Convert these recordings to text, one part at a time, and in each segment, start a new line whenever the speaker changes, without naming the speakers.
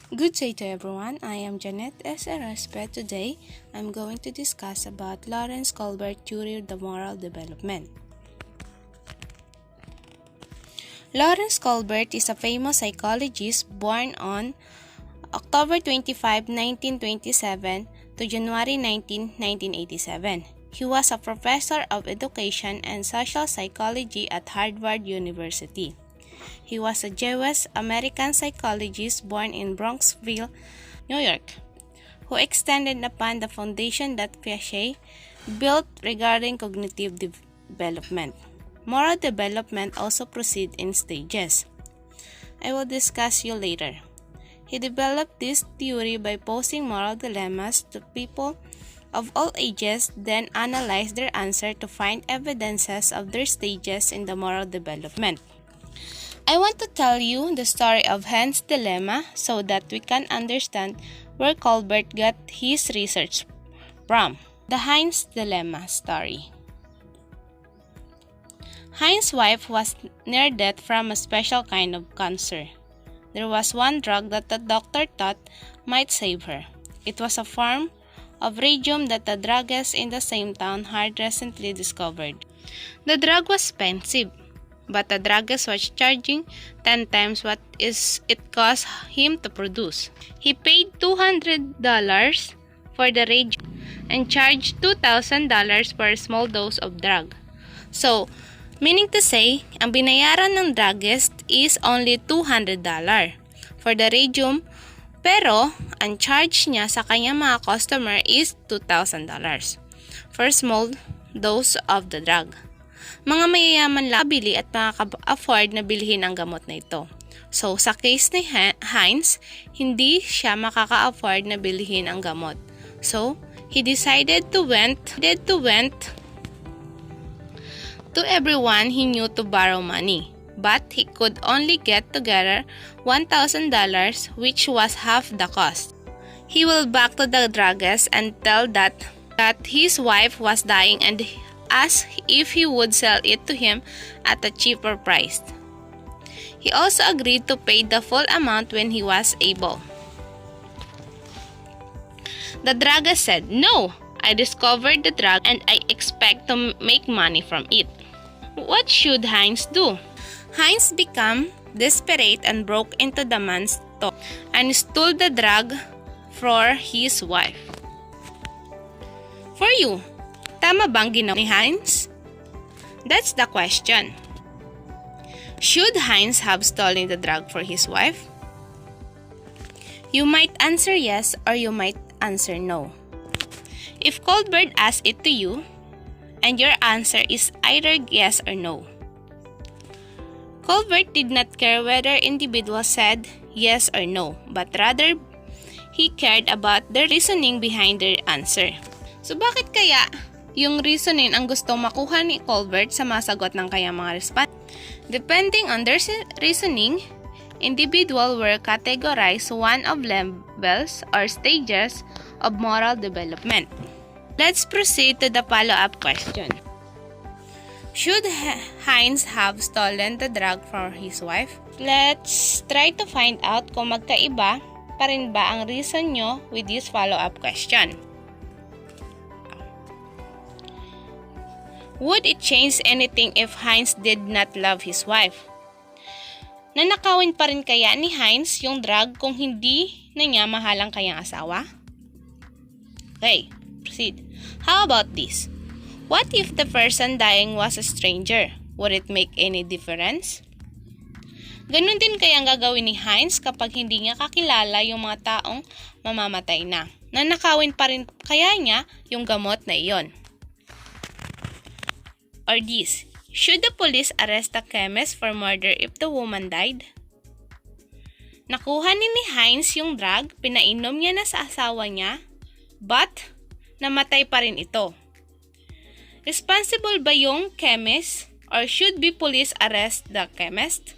Good day to everyone. I am Janet S. Eraspe. Today, I'm going to discuss about Lawrence Colbert theory of the moral development. Lawrence Colbert is a famous psychologist born on October 25, 1927 to January 19, 1987. He was a professor of education and social psychology at Harvard University. He was a Jewish-American psychologist born in Bronxville, New York, who extended upon the foundation that Piaget built regarding cognitive development. Moral development also proceeds in stages. I will discuss you later. He developed this theory by posing moral dilemmas to people of all ages, then analyzed their answer to find evidences of their stages in the moral development. I want to tell you the story of Heinz dilemma so that we can understand where Colbert got his research from. The Heinz dilemma story. Heinz's wife was near death from a special kind of cancer. There was one drug that the doctor thought might save her. It was a form of radium that the druggist in the same town had recently discovered. The drug was expensive, but the druggist was charging 10 times what it cost him to produce. He paid $200 for the radium and charged $2,000 for a small dose of drug. So, meaning to say, ang binayaran ng druggist is only $200 for the radium, pero ang charge niya sa kanyang mga customer is $2,000 for a small dose of the drug. Mga mayayaman lang bili at makaka-afford na bilhin ang gamot na ito. So, sa case ni Heinz, hindi siya makaka-afford na bilhin ang gamot. So, he decided to went to everyone he knew to borrow money. But he could only get together $1,000, which was half the cost. He will back to the druggist and tell that his wife was dying and asked if he would sell it to him at a cheaper price. He also agreed to pay the full amount when he was able. The druggist said, "No, I discovered the drug and I expect to make money from it." What should Heinz do? Heinz became desperate and broke into the man's store and stole the drug for his wife. For you, tama bang ginawa ni Heinz? That's the question. Should Heinz have stolen the drug for his wife? You might answer yes or you might answer no. If Colbert asks it to you, and your answer is either yes or no, Colbert did not care whether individuals said yes or no, but rather he cared about the reasoning behind their answer. So bakit kaya yung reasoning ang gustong makuha ni Colbert sa masagot ng kanyang mga respondents? Depending on their reasoning, individuals were categorized one of levels or stages of moral development. Let's proceed to the follow-up question. Should Heinz have stolen the drug for his wife? Let's try to find out kung magkaiba pa rin ba ang reason nyo with this follow-up question. Would it change anything if Heinz did not love his wife? Nanakawin pa rin kaya ni Heinz yung drug kung hindi na niya mahal ang kanyang asawa? Okay, proceed. How about this? What if the person dying was a stranger? Would it make any difference? Ganun din kaya ang gagawin ni Heinz kapag hindi niya kakilala yung mga taong mamamatay na. Nanakawin pa rin kaya niya yung gamot na iyon. Or this, should the police arrest the chemist for murder if the woman died? Nakuha ni Heinz yung drug, pinainom niya na sa asawa niya, but namatay pa rin ito. Responsible ba yung chemist or should be police arrest the chemist?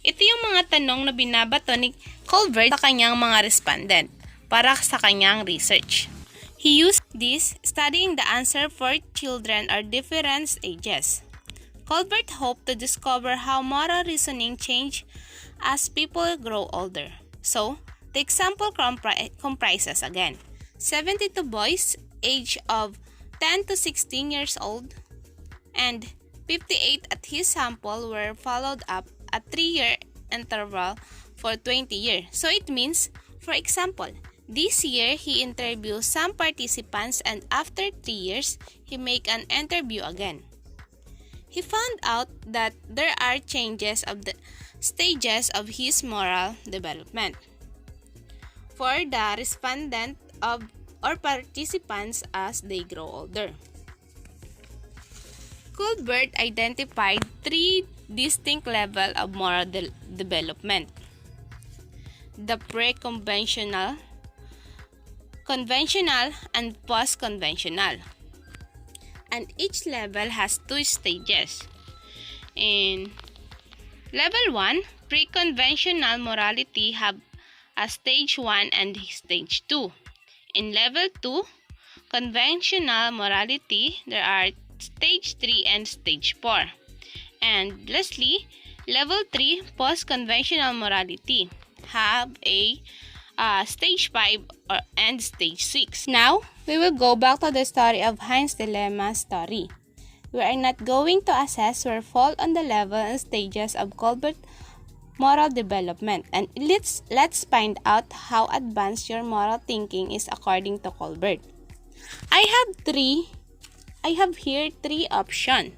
Ito yung mga tanong na binabato ni Colbert sa kanyang mga respondent para sa kanyang research. He used this studying the answer for children of different ages. Colbert hoped to discover how moral reasoning changes as people grow older. So, the example comprises again 72 boys age of 10 to 16 years old and 58 at his sample were followed up at 3-year interval for 20 years. So it means, for example, this year he interviews some participants and after 3 years, he make an interview again. He found out that there are changes of the stages of his moral development for the respondent of or participants as they grow older. Colbert identified 3 distinct levels of moral development: the pre-conventional, conventional, and post-conventional. And each level has 2 stages. In level 1, pre-conventional morality have a stage 1 and stage 2. In level 2, conventional morality, there are stage 3 and stage 4. And lastly, level 3, post-conventional morality have a stage 5 and stage 6. Now, we will go back to the story of Heinz dilemma story. We are not going to assess or fall on the level and stages of Colbert moral development, and let's find out how advanced your moral thinking is according to Colbert. I have here 3 options.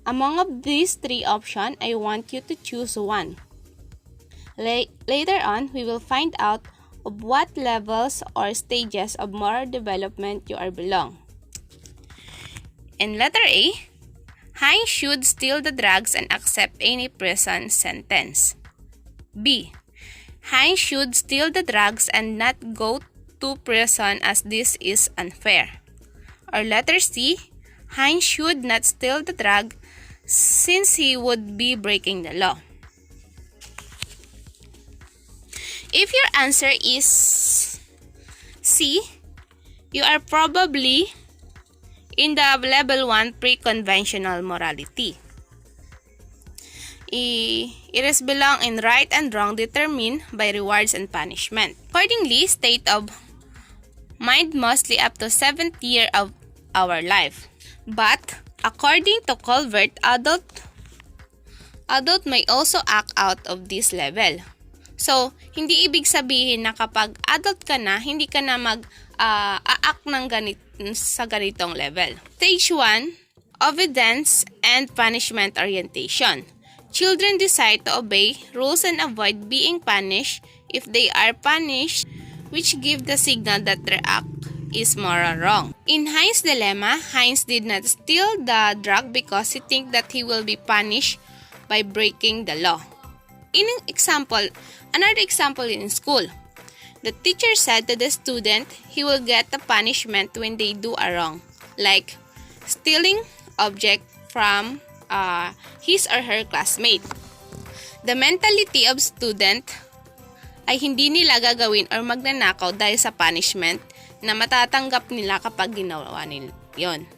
Among of these 3 options, I want you to choose one. Later on, we will find out of what levels or stages of moral development you are belong. In letter A, Heinz should steal the drugs and accept any prison sentence. B, Heinz should steal the drugs and not go to prison as this is unfair. Or letter C, Heinz should not steal the drug since he would be breaking the law. If your answer is C, you are probably in the level 1 pre-conventional morality. It is belong in right and wrong determined by rewards and punishment. Accordingly, state of mind mostly up to 7th year of our life. But according to Colbert, adult may also act out of this level. So, hindi ibig sabihin na kapag adult ka na, hindi ka na mag-act ng sa ganitong level. Stage 1, obedience and punishment orientation. Children decide to obey rules and avoid being punished if they are punished, which give the signal that their act is moral wrong. In Heinz dilemma, Heinz did not steal the drug because he think that he will be punished by breaking the law. Another example in school. The teacher said to the student he will get a punishment when they do a wrong, like stealing object from his or her classmate. The mentality of student ay hindi nila gagawin or magnanakaw dahil sa punishment na matatanggap nila kapag ginawa nila yon.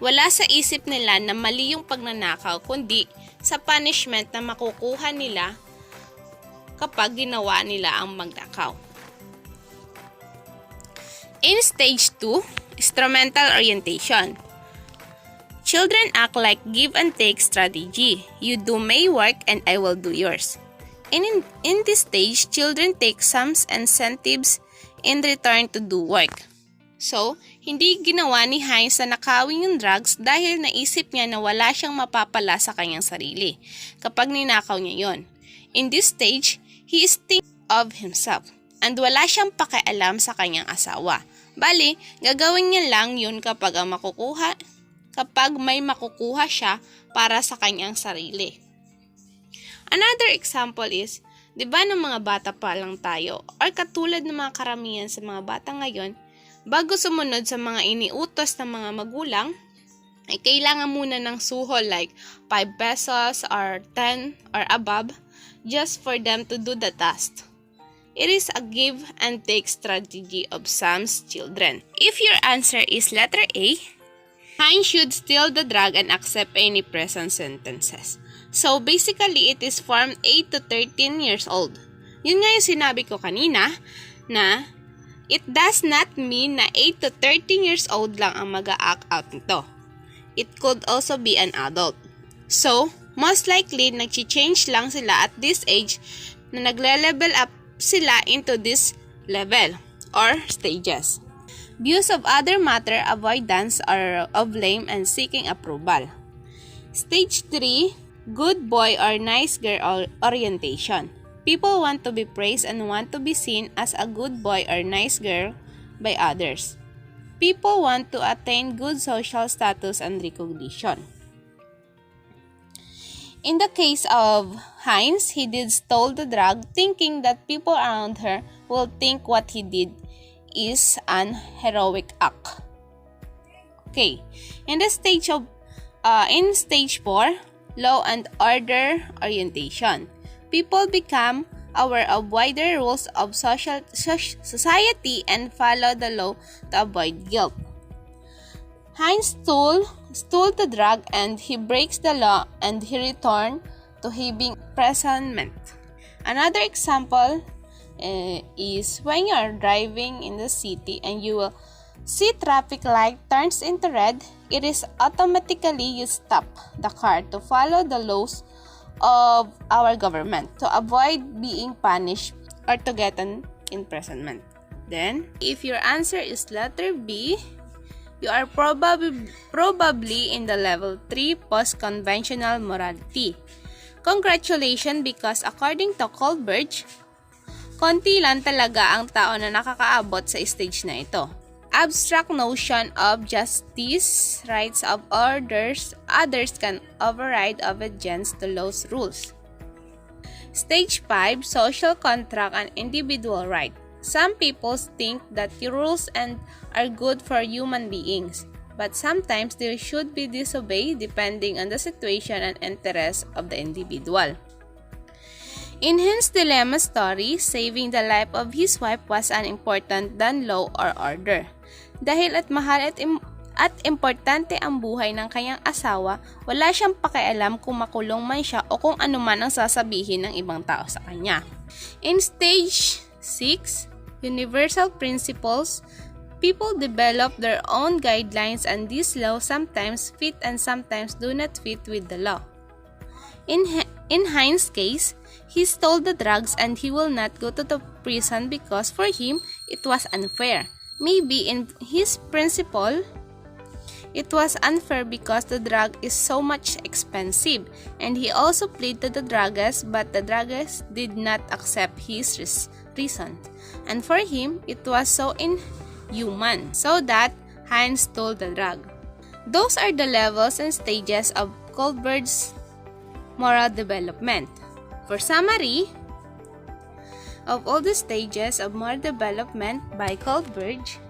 Wala sa isip nila na mali yung pagnanakaw, kundi sa punishment na makukuha nila kapag ginawa nila ang magnakaw. In stage 2, instrumental orientation. Children act like give and take strategy. You do my work and I will do yours. In this stage, children take some incentives in return to do work. So, hindi ginawa ni Heinz na nakawin yung drugs dahil naisip niya na wala siyang mapapala sa kanyang sarili kapag ninakaw niya yon. In this stage, he is thinking of himself and wala siyang pakialam sa kanyang asawa. Bali, gagawin niya lang yun kapag may makukuha siya para sa kanyang sarili. Another example is, di ba ng mga bata pa lang tayo or katulad ng mga karamihan sa mga bata ngayon, bago sumunod sa mga iniutos ng mga magulang, ay kailangan muna ng suhol like 5 pesos or 10 or above just for them to do the task. It is a give and take strategy of some children. If your answer is letter A, Heinz should steal the drug and accept any prison sentences. So basically, it is from 8 to 13 years old. Yun nga yung sinabi ko kanina na it does not mean na 8 to 13 years old lang ang mag-a-act out nito. It could also be an adult. So, most likely, nag-change lang sila at this age na nagle-level up sila into this level or stages. Views of other matter, avoidance or of blame and seeking approval. Stage 3, good boy or nice girl orientation. People want to be praised and want to be seen as a good boy or nice girl by others. People want to attain good social status and recognition. In the case of Heinz, he did stole the drug thinking that people around her will think what he did is an heroic act. Okay, in stage 4, law and order orientation. People become aware of wider rules of society and follow the law to avoid guilt. Heinz stole the drug and he breaks the law and he returned to having imprisonment. Another example is when you are driving in the city and you will see traffic light turns into red, it is automatically you stop the car to follow the laws of our government to avoid being punished or to get an imprisonment. Then, if your answer is letter B, you are probably in the level 3 post-conventional morality. Congratulations, because according to Colbert, konti lang talaga ang tao na nakakaabot sa stage na ito. Abstract notion of justice, rights of others can override obedience to laws rules. Stage 5, social contract and individual right. Some people think that the rules are good for human beings, but sometimes they should be disobeyed depending on the situation and interests of the individual. In Heinz's dilemma story, saving the life of his wife was an important than law or order. Dahil at mahal at importante ang buhay ng kanyang asawa, wala siyang pakialam kung makulong man siya o kung ano man ang sasabihin ng ibang tao sa kanya. In stage 6, universal principles, people develop their own guidelines and these laws sometimes fit and sometimes do not fit with the law. In Heinz's case, he stole the drugs and he will not go to the prison because for him, it was unfair. Maybe in his principle, it was unfair because the drug is so much expensive and he also pleaded to the druggist but the druggist did not accept his reason. And for him, it was so inhuman, so that Heinz stole the drug. Those are the levels and stages of Colbert's moral development. For summary of all the stages of moral development by Colbert,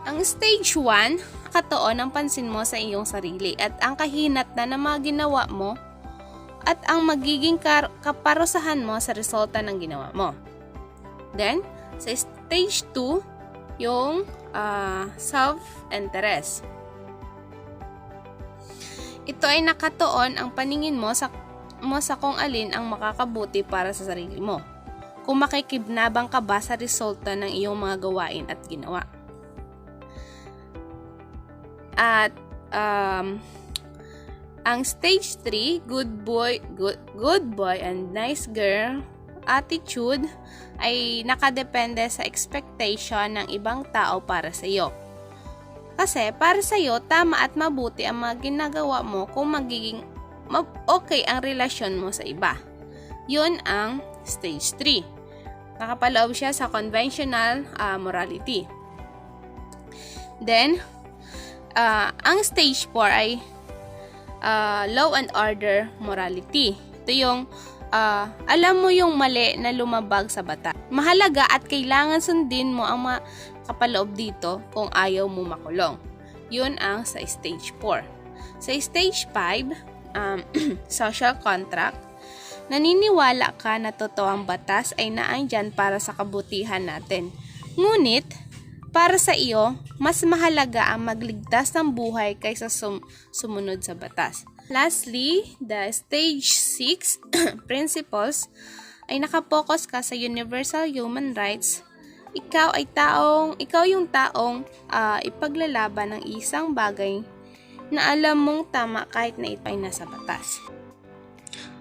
ang stage 1, katuon ang pansin mo sa iyong sarili at ang kahinatnan ng mga ginawa mo at ang magiging kaparusahan mo sa resulta ng ginawa mo. Then, sa stage 2, yung self-interest. Ito ay nakatuon ang paningin mo sa kung alin ang makakabuti para sa sarili mo. Kung makikibnabang ka ba sa resulta ng iyong mga gawain at ginawa. At ang stage 3, good boy and nice girl attitude ay nakadepende sa expectation ng ibang tao para sa iyo. Kasi para sa iyo, tama at mabuti ang mga ginagawa mo kung magiging okay ang relasyon mo sa iba. Yun ang stage 3. Nakapaloob siya sa conventional morality. Then, ang stage 4 ay law and order morality. Ito yung alam mo yung mali na lumabag sa batas. Mahalaga at kailangan sundin mo ang mga kapaloob dito kung ayaw mo makulong. Yun ang sa stage 4. Sa stage 5, social contract, naniniwala ka na totoo ang batas ay naandyan para sa kabutihan natin. Ngunit, para sa iyo, mas mahalaga ang magligtas ng buhay kaysa sumunod sa batas. Lastly, the stage 6 principles ay nakapokus ka sa universal human rights, ikaw yung taong ipaglalaban ng isang bagay na alam mong tama kahit na ito ay nasa batas.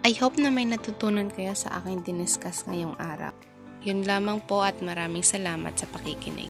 I hope na may natutunan kayo sa aking diniscuss ngayong araw. Yun lamang po at maraming salamat sa pakikinig.